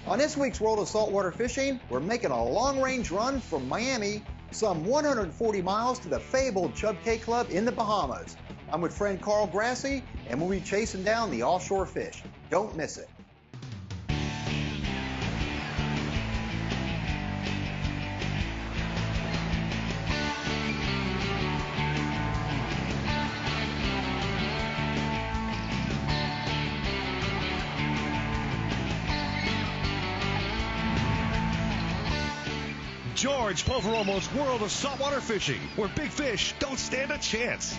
On this week's World of Saltwater Fishing, we're making a long-range run from Miami, some 140 miles to the fabled Chub Cay Club in the Bahamas. I'm with friend Carl Grassi, and we'll be chasing down the offshore fish. Don't miss it. George POVEROMO'S World of Saltwater Fishing, where big fish don't stand a chance.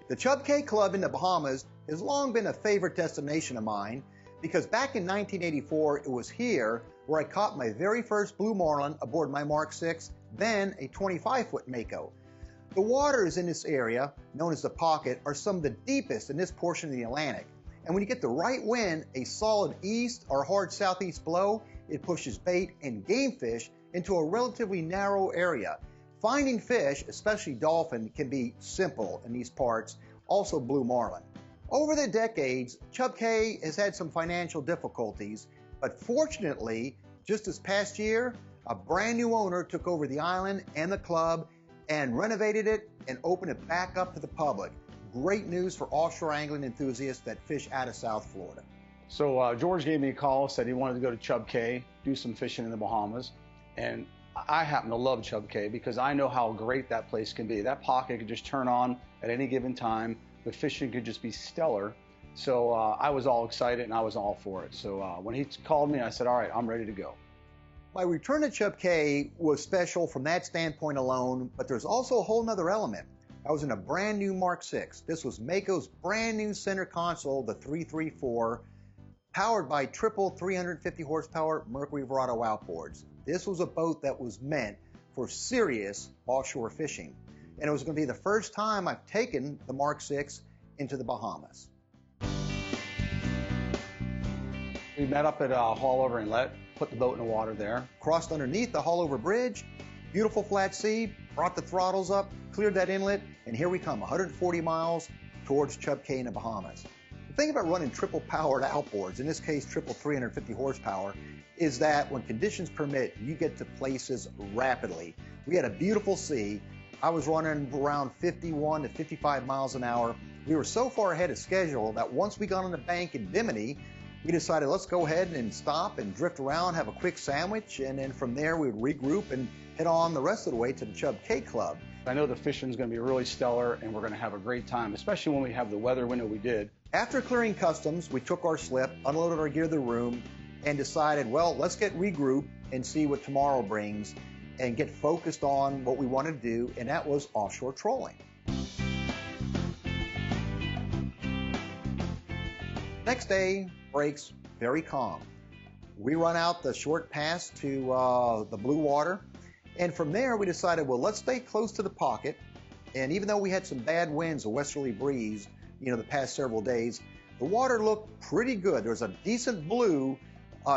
The Chub Cay Club in the Bahamas has long been a favorite destination of mine because back in 1984, it was here where I caught my very first blue marlin aboard my MARC VI, then a 25-foot Mako. The waters in this area, known as the Pocket, are some of the deepest in this portion of the Atlantic. And when you get the right wind, a solid east or hard southeast blow, it pushes bait and game fish into a relatively narrow area. Finding fish, especially dolphin, can be simple in these parts, also blue marlin. Over the decades, Chub Cay has had some financial difficulties, but fortunately, just this past year, a brand new owner took over the island and the club and renovated it and opened it back up to the public. Great news for offshore angling enthusiasts that fish out of South Florida. So George gave me a call, said he wanted to go to Chub Cay, do some fishing in the Bahamas. And I happen to love Chub Cay because I know how great that place can be. That pocket could just turn on at any given time. The fishing could just be stellar. So I was all excited and I was all for it. So when he called me, I said, all right, I'm ready to go. My return to Chub Cay was special from that standpoint alone, but there's also a whole nother element. I was in a brand new MARC VI. This was Mako's brand new center console, the 334, powered by triple 350 horsepower Mercury Verado outboards. This was a boat that was meant for serious offshore fishing. And it was going to be the first time I've taken the MARC VI into the Bahamas. We met up at Haulover Inlet, put the boat in the water there. Crossed underneath the Haulover Bridge, beautiful flat sea, brought the throttles up, cleared that inlet, and here we come, 140 miles towards Chub Cay in the Bahamas. The thing about running triple powered outboards, in this case triple 350 horsepower, is that when conditions permit, you get to places rapidly. We had a beautiful sea. I was running around 51 to 55 miles an hour. We were so far ahead of schedule that once we got on the bank in Bimini, we decided let's go ahead and stop and drift around, have a quick sandwich, and then from there we would regroup and head on the rest of the way to the Chub Cay Club. I know the fishing's going to be really stellar and we're going to have a great time, especially when we have the weather window we did. After clearing customs, we took our slip, unloaded our gear to the room, and decided, well, let's get regrouped and see what tomorrow brings and get focused on what we wanted to do, and that was offshore trolling. Next day breaks very calm. We run out the short pass to the blue water, and from there we decided, well, let's stay close to the pocket. And even though we had some bad winds, a westerly breeze, the past several days, the water looked pretty good. There was a decent blue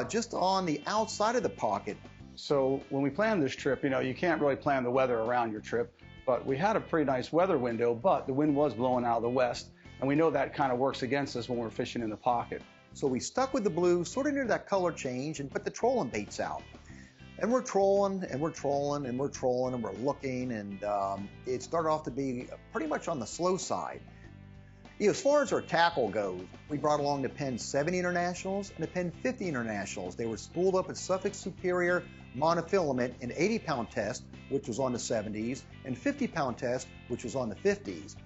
just on the outside of the pocket. So when we planned this trip, you can't really plan the weather around your trip, but we had a pretty nice weather window, but the wind was blowing out of the west, and we know that kind of works against us when we're fishing in the pocket. So we stuck with the blue, sort of near that color change, and put the trolling baits out. And we're trolling, and we're trolling, and we're trolling, and we're looking, and it started off to be pretty much on the slow side. As far as our tackle goes, we brought along the Penn 70 Internationals and the Penn 50 Internationals. They were spooled up at Suffolk Superior monofilament in 80-pound test, which was on the 70s, and 50-pound test, which was on the 50s.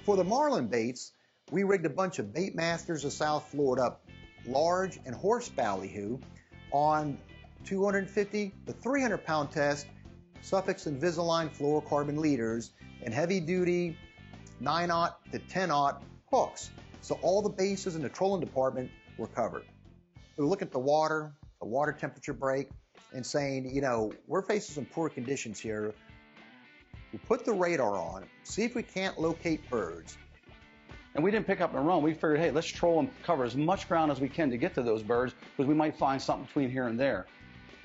For the marlin baits, we rigged a bunch of Bait Masters of South Florida, large and horse ballyhoo, on 250 to 300-pound test, Suffolk's Invisalign fluorocarbon leaders, and heavy-duty 9/0 to 10/0 hooks. So all the bases in the trolling department were covered. We look at the water temperature break, and saying, we're facing some poor conditions here. We put the radar on, see if we can't locate birds. And we didn't pick up and run. We figured, hey, let's troll and cover as much ground as we can to get to those birds, because we might find something between here and there.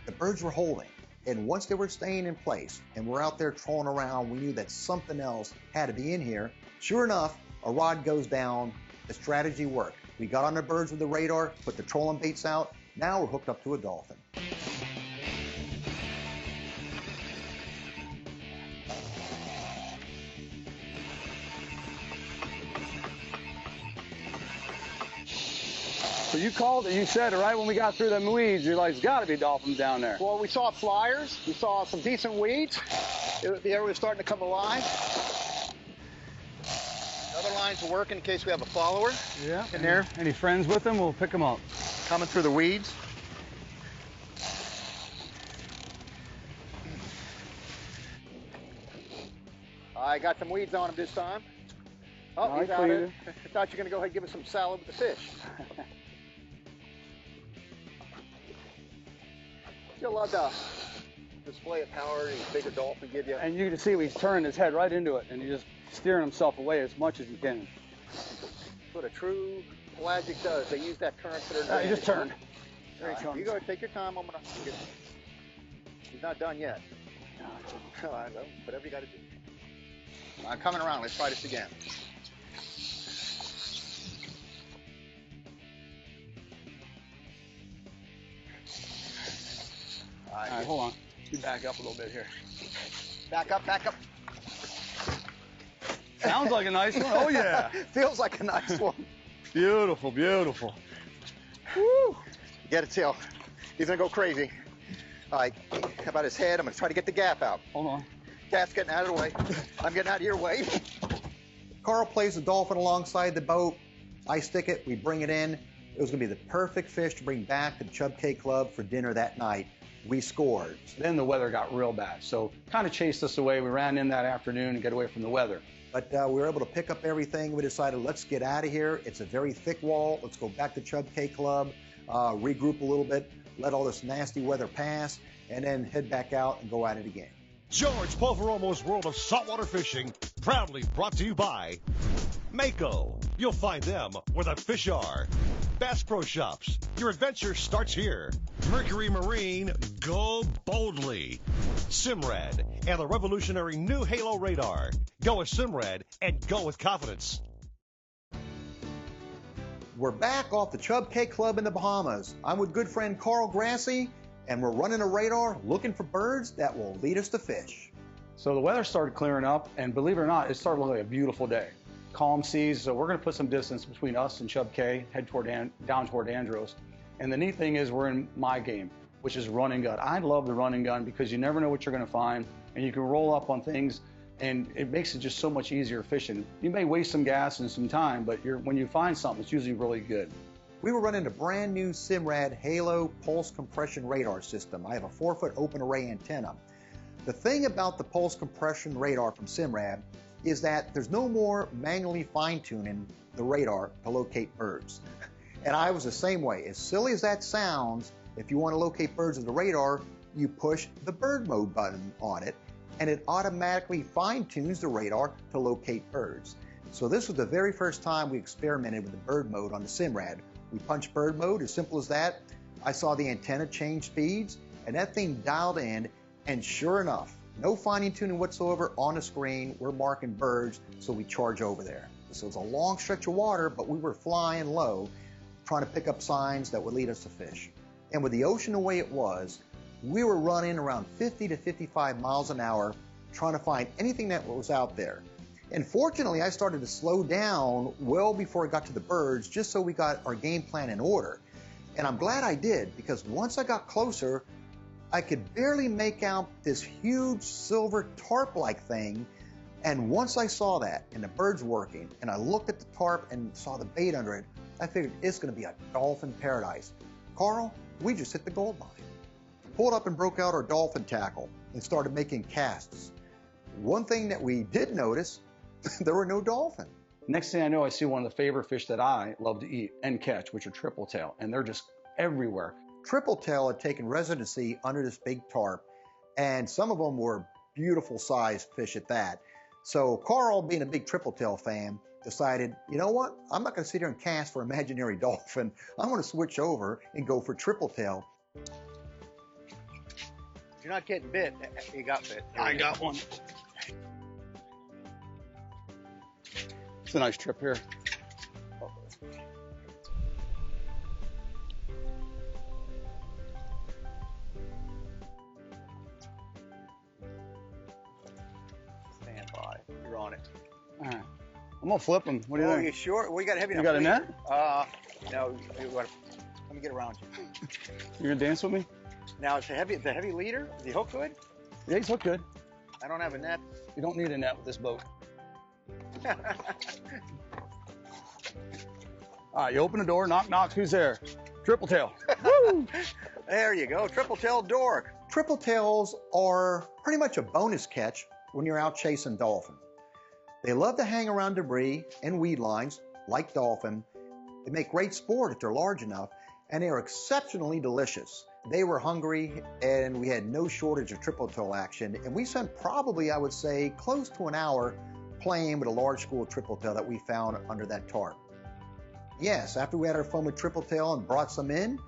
The birds were holding, and once they were staying in place and we're out there trolling around, we knew that something else had to be in here. Sure enough, a rod goes down. The strategy worked. We got on the birds with the radar, put the trolling baits out. Now we're hooked up to a dolphin. So you called it, you said it right when we got through them weeds, you're like, there's got to be dolphins down there. Well, we saw flyers, we saw some decent weeds. The area was starting to come alive. The other lines are working in case we have a follower. Yeah. In there. Any friends with them, we'll pick them up. Coming through the weeds. I got some weeds on him this time. Oh, he's out of it. I thought you were going to go ahead and give us some salad with the fish. Still love the display of power these bigger dolphin give you. And you can see he's turning his head right into it, and he's just steering himself away as much as he can. That's what a true pelagic does. They use that current for their advantage. He just turned. There he comes. You go, take your time. I'm gonna. He's not done yet. No, I know. Whatever you got to do. I'm coming around. Let's try this again. All right, hold on. You back up a little bit here. Back up, back up. Sounds like a nice one. Oh, yeah. Feels like a nice one. Beautiful, beautiful. Woo. Get it, Till. He's going to go crazy. All right, how about his head? I'm going to try to get the gap out. Hold on. Gap's getting out of the way. I'm getting out of your way. Carl plays the dolphin alongside the boat. I stick it, we bring it in. It was going to be the perfect fish to bring back to the Chub K Club for dinner that night. We scored. Then the weather got real bad, so kind of chased us away. We ran in that afternoon to get away from the weather. But we were able to pick up everything. We decided, let's get out of here. It's a very thick wall. Let's go back to Chub K Club, regroup a little bit, let all this nasty weather pass, and then head back out and go at it again. George Poveromo'S World of Saltwater Fishing, proudly brought to you by Mako. You'll find them where the fish are. Bass Pro Shops, your adventure starts here. Mercury Marine, go boldly. SIMRAD and the revolutionary new Halo radar. Go with SIMRAD and go with confidence. We're back off the Chub K Club in the Bahamas. I'm with good friend Carl Grassi, and we're running a radar looking for birds that will lead us to fish. So the weather started clearing up, and believe it or not, it started looking like a beautiful day. Calm seas, so we're going to put some distance between us and Chub K, head toward down toward Andros. And the neat thing is we're in my game, which is run and gun. I love the run and gun because you never know what you're going to find, and you can roll up on things, and it makes it just so much easier fishing. You may waste some gas and some time, but when you find something, it's usually really good. We were running a brand new SIMRAD Halo pulse compression radar system. I have a 4-foot open array antenna. The thing about the pulse compression radar from SIMRAD is that there's no more manually fine-tuning the radar to locate birds. And I was the same way. As silly as that sounds, if you want to locate birds with the radar, you push the bird mode button on it, and it automatically fine-tunes the radar to locate birds. So this was the very first time we experimented with the bird mode on the SIMRAD. We punched bird mode, as simple as that. I saw the antenna change speeds, and that thing dialed in, and sure enough, no fine tuning whatsoever on the screen. We're marking birds, so we charge over there. So it's a long stretch of water, but we were flying low, trying to pick up signs that would lead us to fish. And with the ocean the way it was, we were running around 50 to 55 miles an hour, trying to find anything that was out there. And fortunately, I started to slow down well before I got to the birds, just so we got our game plan in order. And I'm glad I did, because once I got closer, I could barely make out this huge silver tarp-like thing. And once I saw that, and the birds working, and I looked at the tarp and saw the bait under it, I figured it's going to be a dolphin paradise. Carl, we just hit the gold mine. Pulled up and broke out our dolphin tackle and started making casts. One thing that we did notice, there were no dolphin. Next thing I know, I see one of the favorite fish that I love to eat and catch, which are triple tail, and they're just everywhere. Triple tail had taken residency under this big tarp, and some of them were beautiful sized fish at that. So Carl, being a big triple tail fan, decided, you know what, I'm not going to sit here and cast for imaginary dolphin. I'm going to switch over and go for triple tail. You're not getting bit. You got bit. I got one. It's a nice trip here. on it. All right. I'm gonna flip them. What do you think? You sure? We got heavy You enough. got a net? No. Let me get around you. You're gonna dance with me? Now, it's the heavy leader. Is the hook good? Yeah, he's hooked good. I don't have a net. You don't need a net with this boat. All right, you open the door, knock, knock, who's there? Triple tail. Woo! There you go, triple-tailed dork. Triple tails are pretty much a bonus catch when you're out chasing dolphin. They love to hang around debris and weed lines, like dolphin. They make great sport if they're large enough, and they are exceptionally delicious. They were hungry, and we had no shortage of triple tail action, and we spent probably, I would say, close to an hour playing with a large school triple tail that we found under that tarp. Yes, after we had our fun with triple tail and brought some in,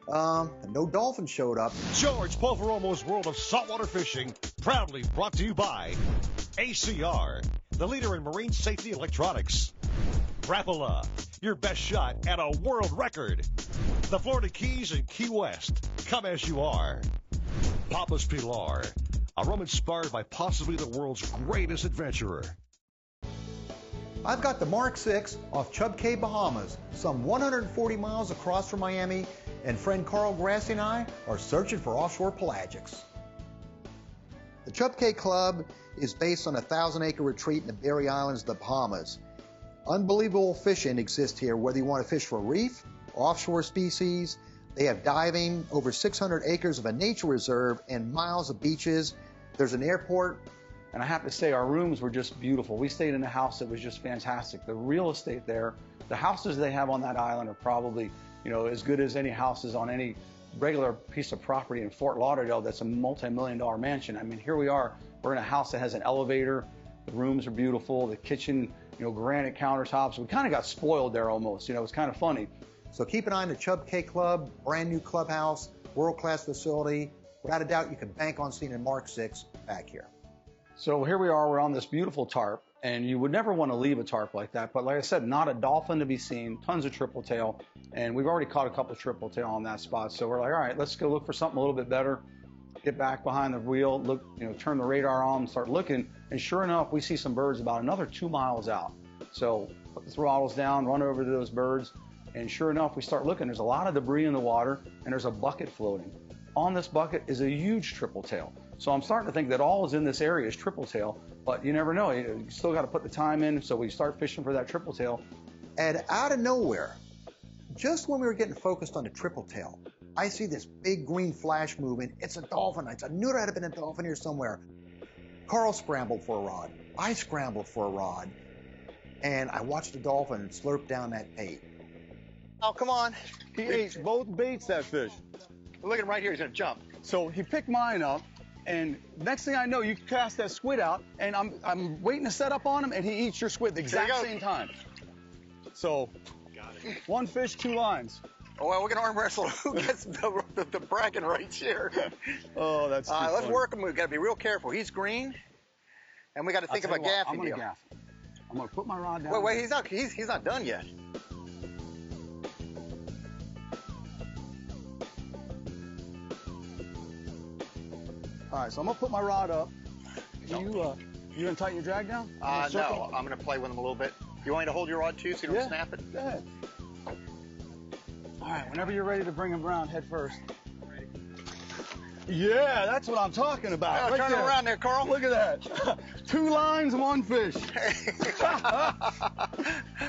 no dolphin showed up. George Poveromo'S World of Saltwater Fishing, proudly brought to you by ACR, the leader in marine safety electronics. Rapala, your best shot at a world record. The Florida Keys and Key West, come as you are. Papa's Pilar, a rum inspired by possibly the world's greatest adventurer. I've got the MARC VI off Chub Cay, Bahamas, some 140 miles across from Miami, and friend Carl Grassi and I are searching for offshore pelagics. The Chub Cay Club is based on a 1,000-acre retreat in the Berry Islands of the Bahamas. Unbelievable fishing exists here, whether you want to fish for reef, offshore species. They have diving, over 600 acres of a nature reserve, and miles of beaches. There's an airport. And I have to say, our rooms were just beautiful. We stayed in a house that was just fantastic. The real estate there, the houses they have on that island are probably, as good as any houses on any regular piece of property in Fort Lauderdale that's a multi-million-dollar mansion. I mean, here we are. We're in a house that has an elevator. The rooms are beautiful. The kitchen, granite countertops. We kind of got spoiled there almost. It's kind of funny. So keep an eye on the Chub Cay Club, brand new clubhouse, world-class facility. Without a doubt, you can bank on seeing a MARC VI back here. So here we are, we're on this beautiful tarp, and you would never want to leave a tarp like that. But like I said, not a dolphin to be seen, tons of triple tail, and we've already caught a couple of triple tail on that spot. So we're like, all right, let's go look for something a little bit better. Get back behind the wheel, look, turn the radar on, start looking, and sure enough, we see some birds about another 2 miles out. So put the throttles down, run over to those birds, and sure enough, we start looking. There's a lot of debris in the water, and there's a bucket floating. On this bucket is a huge triple tail. So I'm starting to think that all is in this area is triple tail, but you never know. You still got to put the time in, so we start fishing for that triple tail. And out of nowhere, just when we were getting focused on the triple tail, I see this big green flash moving. It's a dolphin. I knew there had been a dolphin here somewhere. Carl scrambled for a rod. I scrambled for a rod. And I watched the dolphin slurp down that bait. Oh, come on. He ate both baits, that fish. Look at him right here. He's going to jump. So he picked mine up, and next thing I know, you cast that squid out, and I'm waiting to set up on him, and he eats your squid at the exact same time. So, one fish, 2 lines. Oh, well, we're going to arm wrestle. Who gets the bragging rights here? Oh, that's let's work him. We've got to be real careful. He's green, and we got to think of a gaffing I'm going deal. to gaff. I'm going to put my rod down. Wait, he's not done yet. All right, so I'm going to put my rod up. You going to tighten your drag down? No, I'm going to play with him a little bit. You want me to hold your rod too so you don't snap it? Go ahead. All right, whenever you're ready to bring him around, head first. Yeah, that's what I'm talking about. Oh, turn him around there, Carl. Look at that. 2 lines, 1 fish.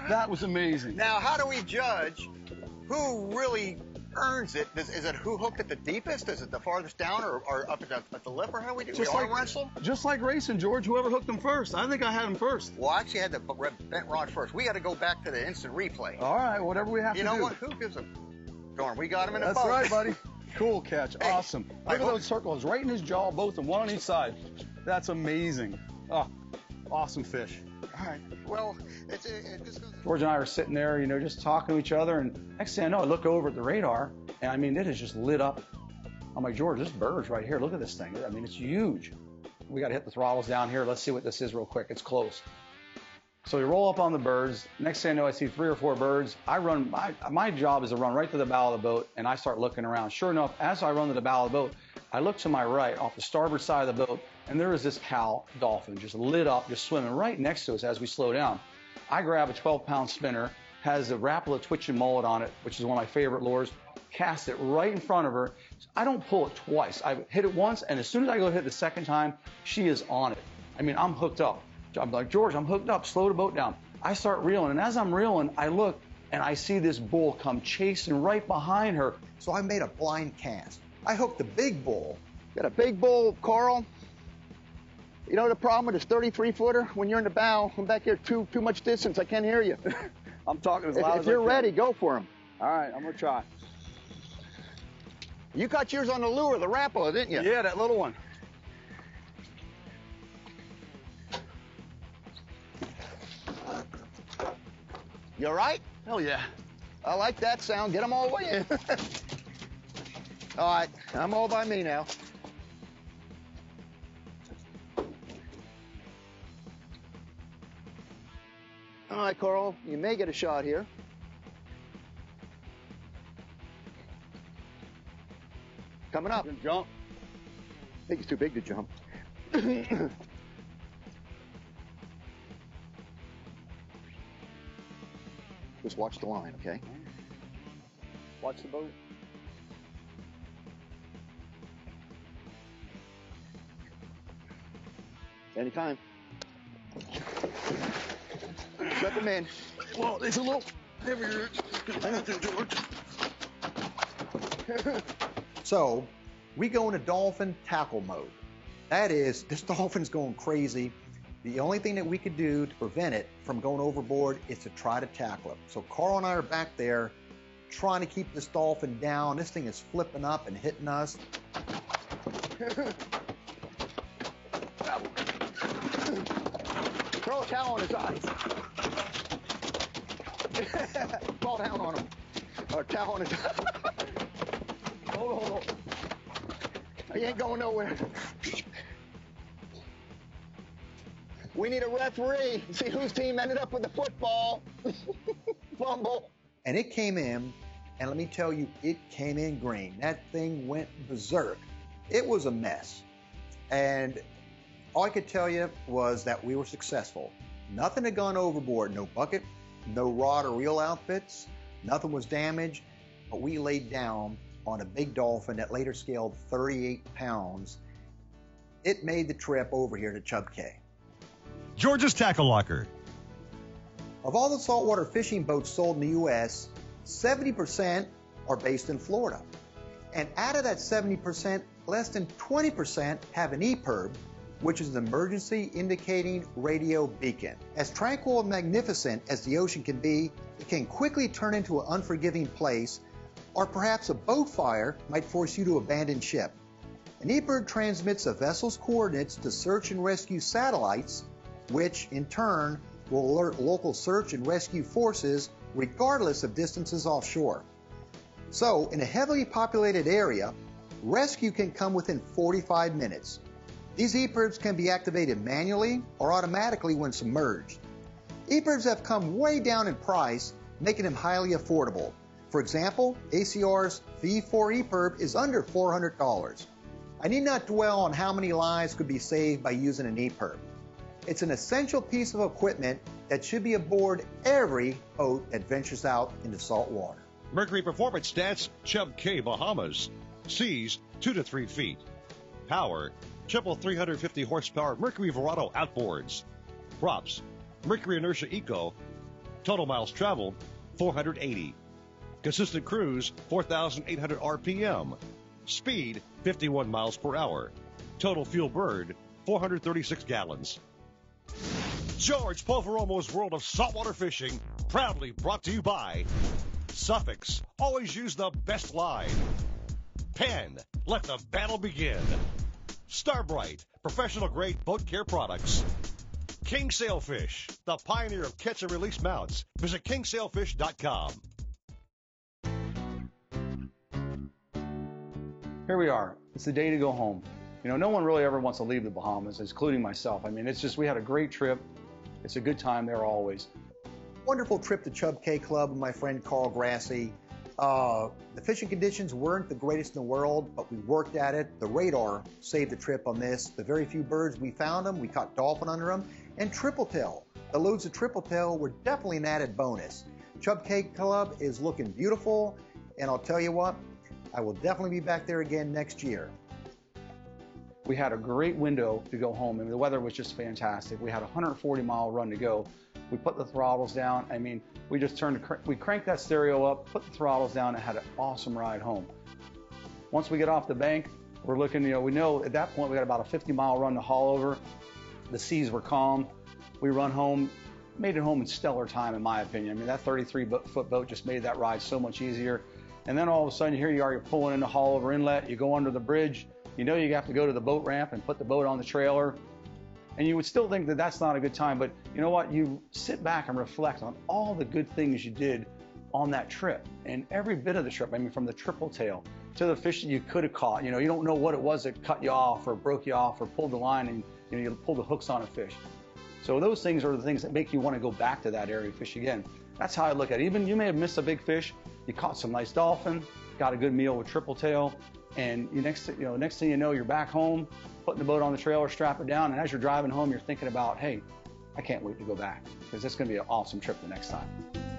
That was amazing. Now, how do we judge who really earns it? Is it who hooked it the deepest? Is it the farthest down or up at the lip? Or how do we do? Just arm wrestle? Just like racing, George. Whoever hooked him first. I think I had him first. Well, I actually had the bent rod first. We got to go back to the instant replay. All right, whatever we have to do. You know what? Who gives a darn? We got him in a boat. That's right, buddy. Cool catch. Hey, awesome. Look at those circles right in his jaw, both of them, one on each side. That's amazing. Oh, awesome fish. All right. Well, it just goes. George and I are sitting there, just talking to each other, and next thing I know, I look over at the radar, and I mean, it is just lit up. I'm like, George, this bird's right here. Look at this thing. I mean, it's huge. We got to hit the throttles down here. Let's see what this is real quick. It's close. So we roll up on the birds. Next thing I know, I see 3 or 4 birds. I run. My job is to run right to the bow of the boat, and I start looking around. Sure enough, as I run to the bow of the boat, I look to my right off the starboard side of the boat, and there is this cow dolphin just lit up, just swimming right next to us as we slow down. I grab a 12-pound spinner, has a Rapala twitching mullet on it, which is one of my favorite lures, cast it right in front of her. I don't pull it twice. I hit it once, and as soon as I go hit the second time, she is on it. I mean, I'm hooked up. I'm like, George, I'm hooked up, slow the boat down. I start reeling, and as I'm reeling, I look, and I see this bull come chasing right behind her. So I made a blind cast. I hooked the big bull. Got a big bull, Carl. You know the problem with this 33-footer? When you're in the bow, I'm back here too much distance. I can't hear you. I'm talking as loud as I can. If you're ready, go for him. All right, I'm gonna try. You caught yours on the lure, the Rapala, didn't you? Yeah, that little one. You all right? Hell yeah. I like that sound. Get them all the way in. All right, I'm all by me now. All right, Carl, you may get a shot here. Coming up. Jump. I think it's too big to jump. Just watch the line, okay? Watch the boat. Anytime. Let them in. Well, it's a little heavier than George. So we go into dolphin tackle mode. That is, this dolphin's going crazy. The only thing that we could do to prevent it from going overboard is to try to tackle it. So Carl and I are back there trying to keep this dolphin down. This thing is flipping up and hitting us. Throw a towel on his eyes. Fall down on him. Or towel on his eyes. Hold on. He ain't going nowhere. We need a referee. See whose team ended up with the football. Fumble. And it came in, and let me tell you, it came in green. That thing went berserk. It was a mess. And all I could tell you was that we were successful. Nothing had gone overboard. No bucket, no rod or reel outfits. Nothing was damaged. But we laid down on a big dolphin that later scaled 38 pounds. It made the trip over here to Chub Cay. George's Tackle Locker. Of all the saltwater fishing boats sold in the U.S., 70% are based in Florida. And out of that 70%, less than 20% have an EPIRB, which is an emergency indicating radio beacon. As tranquil and magnificent as the ocean can be, it can quickly turn into an unforgiving place, or perhaps a boat fire might force you to abandon ship. An EPIRB transmits a vessel's coordinates to search and rescue satellites, which in turn will alert local search and rescue forces regardless of distances offshore. So, in a heavily populated area, rescue can come within 45 minutes. These EPIRBs can be activated manually or automatically when submerged. EPIRBs have come way down in price, making them highly affordable. For example, ACR's V4 EPIRB is under $400. I need not dwell on how many lives could be saved by using an EPIRB. It's an essential piece of equipment that should be aboard every boat that ventures out into salt water. Mercury Performance Stats, Chub Cay, Bahamas. Seas, 2 to 3 feet. Power, triple 350 horsepower Mercury Verado outboards. Props, Mercury Inertia Eco. Total miles traveled, 480. Consistent cruise, 4,800 RPM. Speed, 51 miles per hour. Total fuel burned, 436 gallons. George Poveromo'S World of Saltwater Fishing, proudly brought to you by Suffix, always use the best line. Penn, let the battle begin. Starbright, professional grade boat care products. King Sailfish, the pioneer of catch and release mounts. Visit kingsailfish.com. Here we are. It's the day to go home. You know, no one really ever wants to leave the Bahamas, including myself. I mean, it's just, we had a great trip. It's a good time there always. Wonderful trip to Chub Cay Club with my friend Carl Grassi. The fishing conditions weren't the greatest in the world, but we worked at it. The radar saved the trip on this. The very few birds we found them, we caught dolphin under them, and triple tail. The loads of triple tail were definitely an added bonus. Chub K Club is looking beautiful, and I'll tell you what, I will definitely be back there again next year. We had a great window to go home. I mean, the weather was just fantastic. We had a 140-mile run to go. We put the throttles down. I mean, we just we cranked that stereo up, put the throttles down, and had an awesome ride home. Once we get off the bank, we're looking, we know at that point we got about a 50-mile run to haul over. The seas were calm. We run home, made it home in stellar time, in my opinion. I mean, that 33-foot boat just made that ride so much easier. And then all of a sudden, here you are, you're pulling into Haulover Inlet, you go under the bridge, you know you have to go to the boat ramp and put the boat on the trailer. And you would still think that that's not a good time, but you know what? You sit back and reflect on all the good things you did on that trip. And every bit of the trip, I mean, from the triple tail to the fish that you could have caught, you don't know what it was that cut you off or broke you off or pulled the line and you pulled the hooks on a fish. So those things are the things that make you want to go back to that area, fish again. That's how I look at it. Even you may have missed a big fish, you caught some nice dolphin, got a good meal with triple tail, and next thing you know, you're back home, putting the boat on the trailer, strap it down, and as you're driving home, you're thinking about, hey, I can't wait to go back because it's going to be an awesome trip the next time.